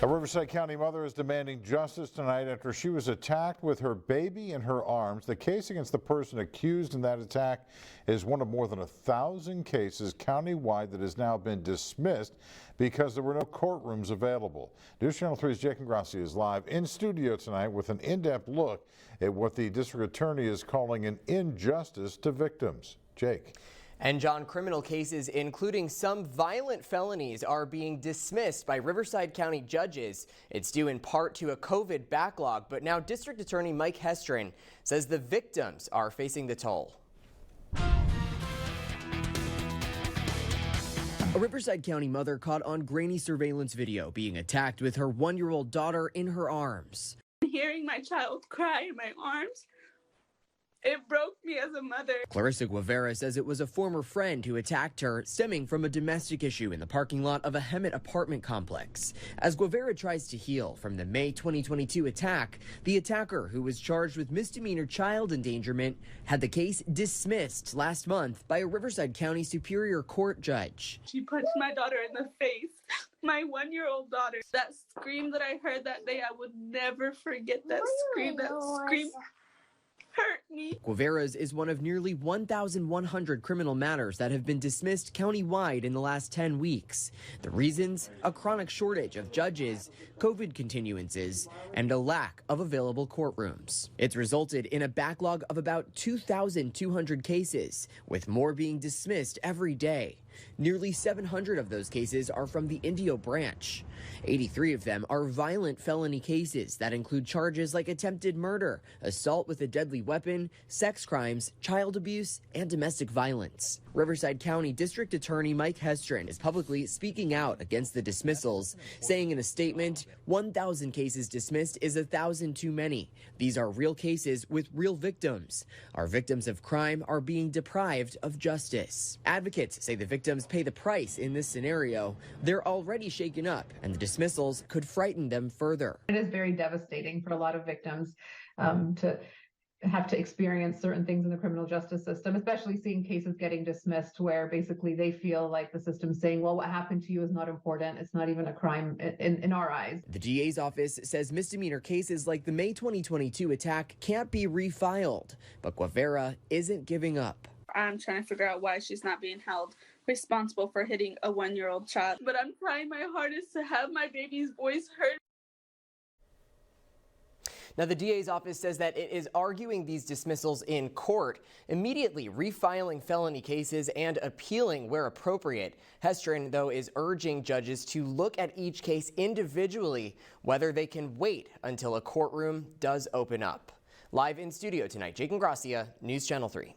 A Riverside County mother is demanding justice tonight after she was attacked with her baby in her arms. The case against the person accused in that attack is one of more than 1,000 cases countywide that has now been dismissed because there were no courtrooms available. News Channel 3's Jake Gracia is live in studio tonight with an in-depth look at what the district attorney is calling an injustice to victims. Jake. And John, criminal cases, including some violent felonies, are being dismissed by Riverside County judges. It's due in part to a COVID backlog, but now District Attorney Mike Hestrin says the victims are facing the toll. A Riverside County mother caught on grainy surveillance video being attacked with her 1-year-old daughter in her arms. Hearing my child cry in my arms, it broke me as a mother. Clarissa Guevara says it was a former friend who attacked her, stemming from a domestic issue in the parking lot of a Hemet apartment complex. As Guevara tries to heal from the May 2022 attack, the attacker, who was charged with misdemeanor child endangerment, had the case dismissed last month by a Riverside County Superior Court judge. She punched my daughter in the face, my 1-year-old daughter. That scream that I heard that day, I would never forget that scream. That scream hurt me. Guevara's is one of nearly 1,100 criminal matters that have been dismissed countywide in the last 10 weeks. The reasons? A chronic shortage of judges, COVID continuances, and a lack of available courtrooms. It's resulted in a backlog of about 2,200 cases, with more being dismissed every day. Nearly 700 of those cases are from the Indio branch. 83 of them are violent felony cases that include charges like attempted murder, assault with a deadly weapon, sex crimes, child abuse, and domestic violence. Riverside County District Attorney Mike Hestrin is publicly speaking out against the dismissals, saying in a statement, 1,000 cases dismissed is 1,000 too many. These are real cases with real victims. Our victims of crime are being deprived of justice. Advocates say the victims pay the price in this scenario. They're already shaken up, and the dismissals could frighten them further. It is very devastating for a lot of victims to have to experience certain things in the criminal justice system, especially seeing cases getting dismissed where basically they feel like the system's saying, well, what happened to you is not important. It's not even a crime in our eyes. The DA's office says misdemeanor cases like the May 2022 attack can't be refiled, but Guevara isn't giving up. I'm trying to figure out why she's not being held responsible for hitting a 1-year-old child. But I'm trying my hardest to have my baby's voice heard. Now, the DA's office says that it is arguing these dismissals in court, immediately refiling felony cases and appealing where appropriate. Hestrin, though, is urging judges to look at each case individually, whether they can wait until a courtroom does open up. Live in studio tonight, Jake Gracia, News Channel 3.